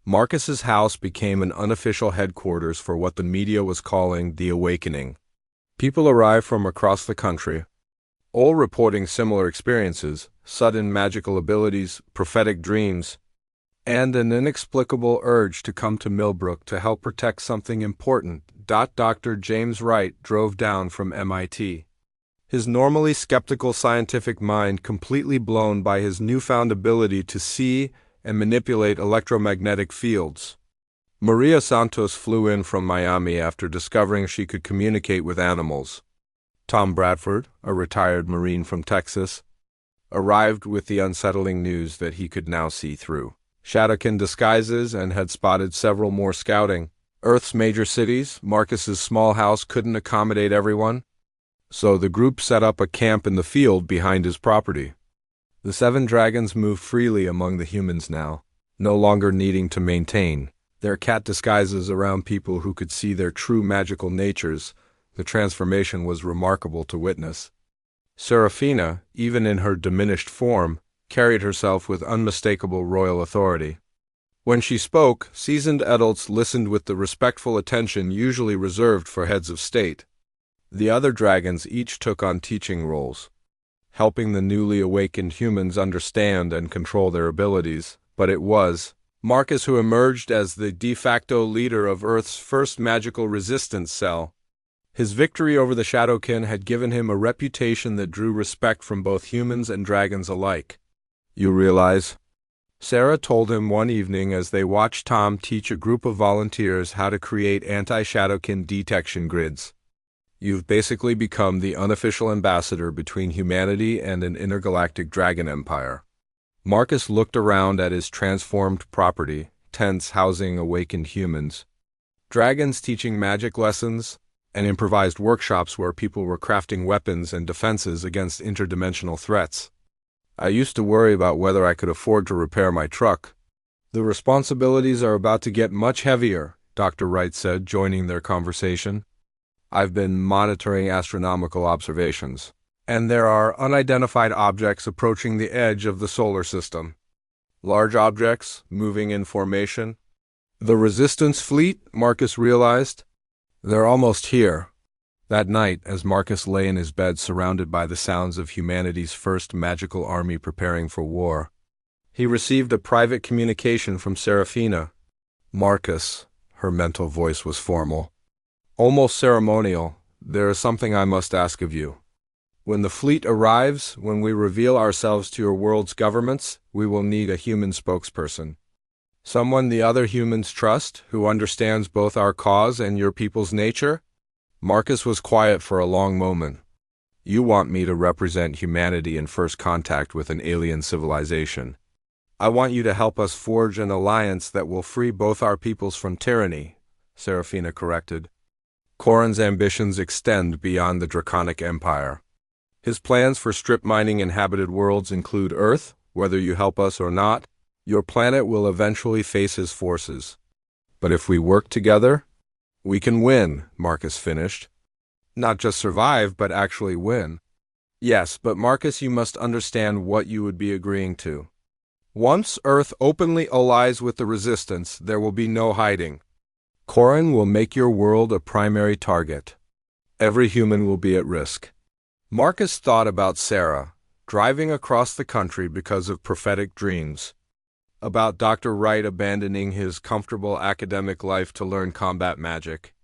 Marcus's house became an unofficial headquarters for what the media was calling the Awakening. People arrived from across the country, all reporting similar experiences, sudden magical abilities, prophetic dreams, and an inexplicable urge to come to Millbrook to help protect something important. Dr. James Wright drove down from MIT. His normally skeptical scientific mind completely blown by his newfound ability to see and manipulate electromagnetic fields. Maria Santos flew in from Miami after discovering she could communicate with animals. Tom Bradford, a retired Marine from Texas, arrived with the unsettling news that he could now see through Shadowkin disguises and had spotted several more scouting. Earth's major cities, Marcus's small house couldn't accommodate everyone, so the group set up a camp in the field behind his property. The 7 dragons moved freely among the humans now, no longer needing to maintain their cat disguises around people who could see their true magical natures. The transformation was remarkable to witness. Seraphina, even in her diminished form, carried herself with unmistakable royal authority. When she spoke, seasoned adults listened with the respectful attention usually reserved for heads of state. The other dragons each took on teaching roles, helping the newly awakened humans understand and control their abilities. But it was Marcus who emerged as the de facto leader of Earth's first magical resistance cell. His victory over the Shadowkin had given him a reputation that drew respect from both humans and dragons alike. "You realize," Sarah told him one evening as they watched Tom teach a group of volunteers how to create anti-Shadowkin detection grids, "you've basically become the unofficial ambassador between humanity and an intergalactic dragon empire." Marcus looked around at his transformed property, tents housing awakened humans, dragons teaching magic lessons, and improvised workshops where people were crafting weapons and defenses against interdimensional threats. "I used to worry about whether I could afford to repair my truck. The responsibilities are about to get much heavier," Dr. Wright said, joining their conversation. "I've been monitoring astronomical observations, and there are unidentified objects approaching the edge of the solar system. Large objects, moving in formation." "The Resistance fleet," Marcus realized. "They're almost here." That night, as Marcus lay in his bed surrounded by the sounds of humanity's first magical army preparing for war, he received a private communication from Seraphina. "Marcus," her mental voice was formal, almost ceremonial, "there is something I must ask of you. When the fleet arrives, when we reveal ourselves to your world's governments, we will need a human spokesperson. Someone the other humans trust, who understands both our cause and your people's nature." Marcus was quiet for a long moment. "You want me to represent humanity in first contact with an alien civilization. I want you to help us forge an alliance that will free both our peoples from tyranny," Seraphina corrected. "Corin's ambitions extend beyond the Draconic Empire. His plans for strip mining inhabited worlds include Earth. Whether you help us or not, your planet will eventually face his forces. But if we work together, we can win," Marcus finished. "Not just survive, but actually win." "Yes, but Marcus, you must understand what you would be agreeing to. Once Earth openly allies with the Resistance, there will be no hiding. Corin will make your world a primary target. Every human will be at risk." Marcus thought about Sarah, driving across the country because of prophetic dreams, about Dr. Wright abandoning his comfortable academic life to learn combat magic,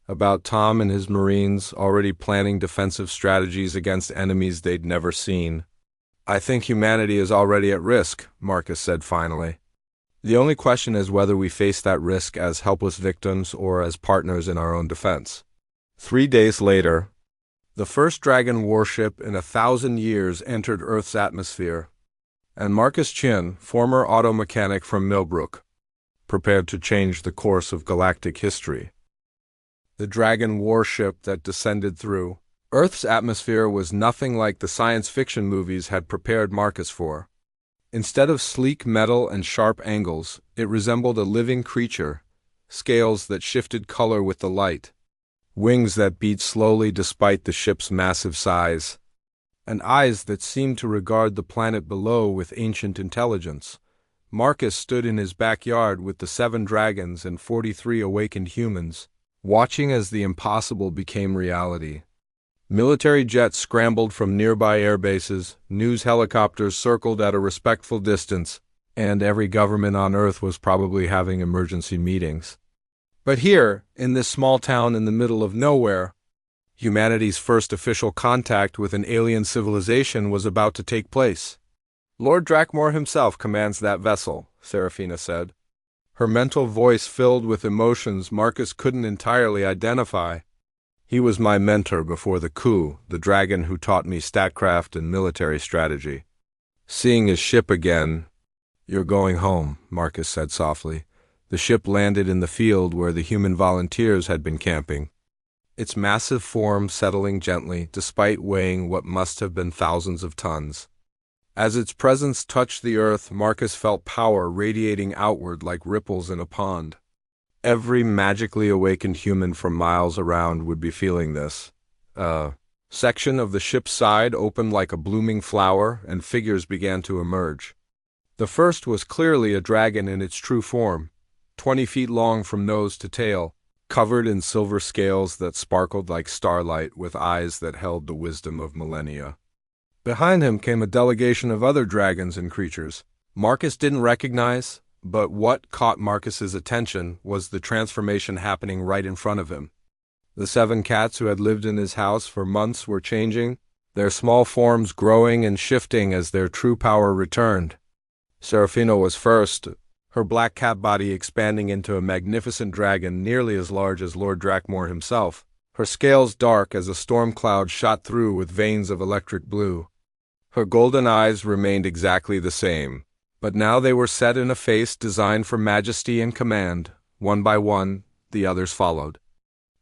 about Tom and his Marines already planning defensive strategies against enemies they'd never seen. "I think humanity is already at risk," Marcus said finally. "The only question is whether we face that risk as helpless victims or as partners in our own defense." 3 days later, the first dragon warship in 1,000 years entered Earth's atmosphere, and Marcus Chin, former auto mechanic from Millbrook, prepared to change the course of galactic history. The dragon warship that descended through Earth's atmosphere was nothing like the science fiction movies had prepared Marcus for. Instead of sleek metal and sharp angles, it resembled a living creature, scales that shifted color with the light, wings that beat slowly despite the ship's massive size, and eyes that seemed to regard the planet below with ancient intelligence. Marcus stood in his backyard with the 7 dragons and 43 awakened humans, watching as the impossible became reality. Military jets scrambled from nearby air bases, news helicopters circled at a respectful distance, and every government on Earth was probably having emergency meetings. But here, in this small town in the middle of nowhere, humanity's first official contact with an alien civilization was about to take place. "Lord Drakmore himself commands that vessel," Seraphina said. Her mental voice filled with emotions Marcus couldn't entirely identify. "He was my mentor before the coup, the dragon who taught me statcraft and military strategy. Seeing his ship again, "You're going home," Marcus said softly. The ship landed in the field where the human volunteers had been camping, its massive form settling gently despite weighing what must have been thousands of tons. As its presence touched the earth, Marcus felt power radiating outward like ripples in a pond. Every magically awakened human from miles around would be feeling this. A section of the ship's side opened like a blooming flower, and figures began to emerge. The first was clearly a dragon in its true form, 20 feet long from nose to tail, covered in silver scales that sparkled like starlight with eyes that held the wisdom of millennia. Behind him came a delegation of other dragons and creatures Marcus didn't recognize, but what caught Marcus's attention was the transformation happening right in front of him. The 7 cats who had lived in his house for months were changing, their small forms growing and shifting as their true power returned. Serafina was first, her black cat body expanding into a magnificent dragon nearly as large as Lord Drakmor himself, her scales dark as a storm cloud shot through with veins of electric blue. Her golden eyes remained exactly the same, but now they were set in a face designed for majesty and command. One by one, the others followed.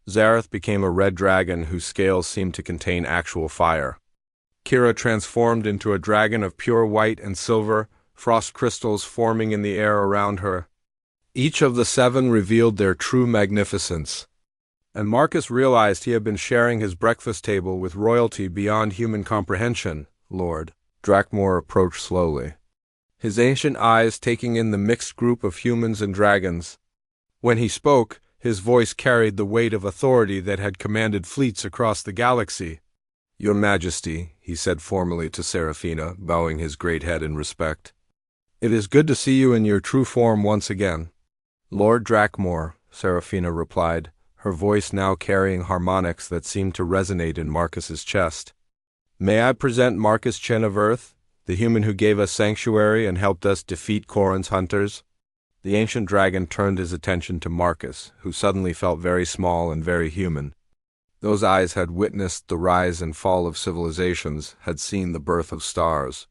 Zareth became a red dragon whose scales seemed to contain actual fire. Kira transformed into a dragon of pure white and silver, frost crystals forming in the air around her. Each of the 7 revealed their true magnificence, and Marcus realized he had been sharing his breakfast table with royalty beyond human comprehension. Lord Drakmor approached slowly, his ancient eyes taking in the mixed group of humans and dragons. When he spoke, his voice carried the weight of authority that had commanded fleets across the galaxy. "Your Majesty," he said formally to Serafina, bowing his great head in respect. "It is good to see you in your true form once again." "Lord Drakmor," Serafina replied, her voice now carrying harmonics that seemed to resonate in Marcus's chest. "May I present Marcus Chen of Earth, the human who gave us sanctuary and helped us defeat Corrin's hunters?" The ancient dragon turned his attention to Marcus, who suddenly felt very small and very human. Those eyes had witnessed the rise and fall of civilizations, had seen the birth of stars.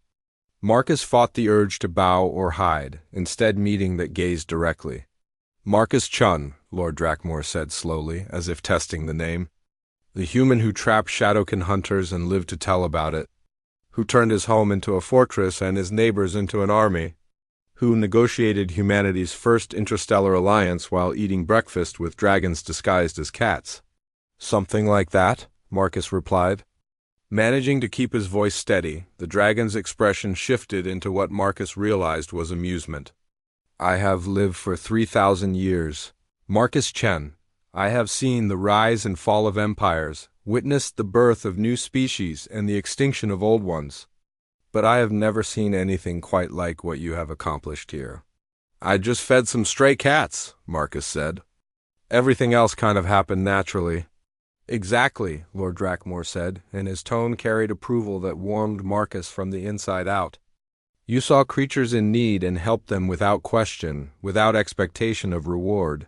Marcus fought the urge to bow or hide, instead meeting that gaze directly. "Marcus Chun," Lord Drakmor said slowly, as if testing the name. "The human who trapped Shadowkin hunters and lived to tell about it. Who turned his home into a fortress and his neighbors into an army. Who negotiated humanity's first interstellar alliance while eating breakfast with dragons disguised as cats." "Something like that," Marcus replied. Managing to keep his voice steady, the dragon's expression shifted into what Marcus realized was amusement. "I have lived for 3,000 years. Marcus Chen. I have seen the rise and fall of empires, witnessed the birth of new species and the extinction of old ones. But I have never seen anything quite like what you have accomplished here." "I just fed some stray cats," Marcus said. "Everything else kind of happened naturally." "Exactly," Lord Drakmor said, and his tone carried approval that warmed Marcus from the inside out. "You saw creatures in need and helped them without question, without expectation of reward.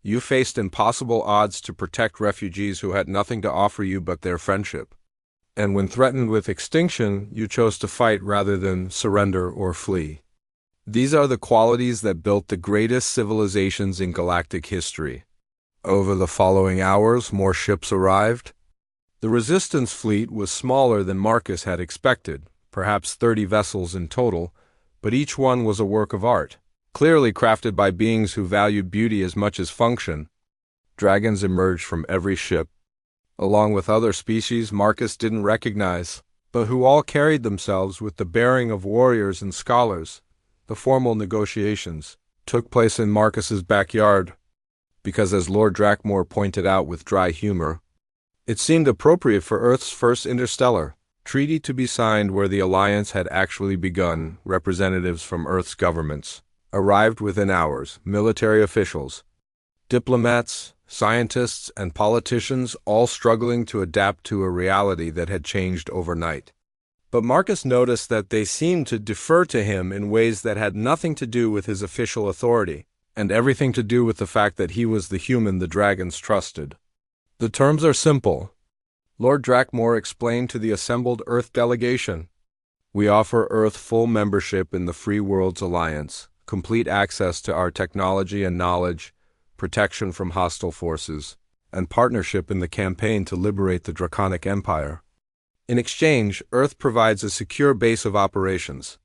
You faced impossible odds to protect refugees who had nothing to offer you but their friendship. And when threatened with extinction, you chose to fight rather than surrender or flee. These are the qualities that built the greatest civilizations in galactic history." Over the following hours, more ships arrived. The Resistance fleet was smaller than Marcus had expected, perhaps 30 vessels in total, but each one was a work of art, clearly crafted by beings who valued beauty as much as function. Dragons emerged from every ship, along with other species Marcus didn't recognize, but who all carried themselves with the bearing of warriors and scholars. The formal negotiations took place in Marcus's backyard, because as Lord Drakmor pointed out with dry humor, it seemed appropriate for Earth's first interstellar treaty to be signed where the alliance had actually begun. Representatives from Earth's governments arrived within hours, military officials, diplomats, scientists, and politicians, all struggling to adapt to a reality that had changed overnight. But Marcus noticed that they seemed to defer to him in ways that had nothing to do with his official authority, and everything to do with the fact that he was the human the dragons trusted. "The terms are simple," Lord Drakmor explained to the assembled Earth delegation. We offer Earth full membership in the Free Worlds Alliance, complete access to our technology and knowledge, protection from hostile forces, and partnership in the campaign to liberate the Draconic Empire. In exchange, Earth provides a secure base of operations,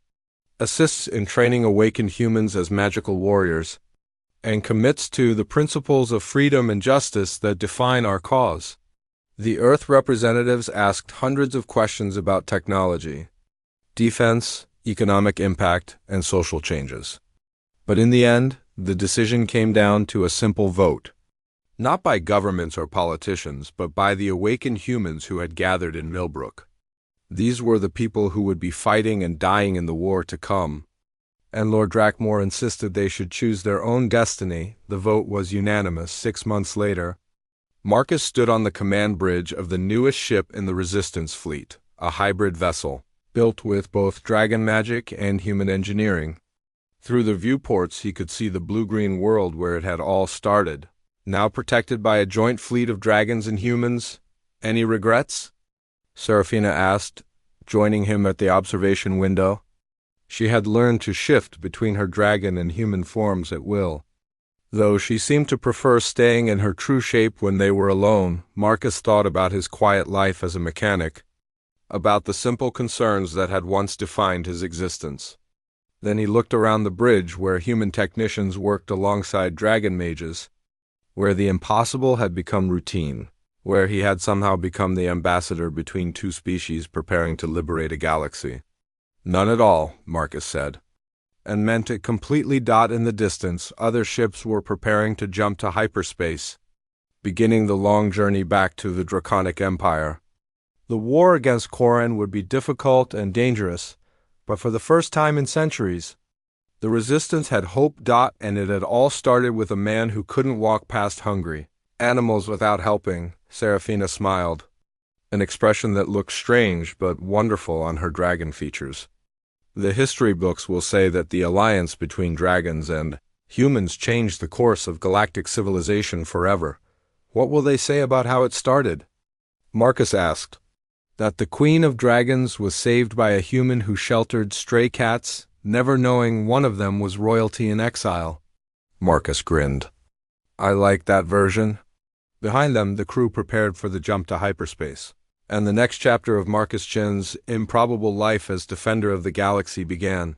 assists in training awakened humans as magical warriors, and commits to the principles of freedom and justice that define our cause. The Earth representatives asked hundreds of questions about technology, defense, economic impact, and social changes. But in the end, the decision came down to a simple vote. Not by governments or politicians, but by the awakened humans who had gathered in Millbrook. These were the people who would be fighting and dying in the war to come, and Lord Drakmore insisted they should choose their own destiny. The vote was unanimous. 6 months later, Marcus stood on the command bridge of the newest ship in the Resistance fleet, a hybrid vessel, built with both dragon magic and human engineering. Through the viewports he could see the blue-green world where it had all started, now protected by a joint fleet of dragons and humans. Any regrets? Serafina asked, joining him at the observation window. She had learned to shift between her dragon and human forms at will. Though she seemed to prefer staying in her true shape when they were alone, Marcus thought about his quiet life as a mechanic, about the simple concerns that had once defined his existence. Then he looked around the bridge where human technicians worked alongside dragon mages, where the impossible had become routine, where he had somehow become the ambassador between two species preparing to liberate a galaxy. None at all, Marcus said, and meant it completely. In the distance, other ships were preparing to jump to hyperspace, beginning the long journey back to the Draconic Empire. The war against Koran would be difficult and dangerous, but for the first time in centuries, the Resistance had hope. And it had all started with a man who couldn't walk past hungry animals without helping. Serafina smiled, an expression that looked strange but wonderful on her dragon features. The history books will say that the alliance between dragons and humans changed the course of galactic civilization forever. What will they say about how it started? Marcus asked. That the Queen of Dragons was saved by a human who sheltered stray cats, never knowing one of them was royalty in exile. Marcus grinned. I like that version. Behind them, the crew prepared for the jump to hyperspace, and the next chapter of Marcus Chen's improbable life as Defender of the Galaxy began.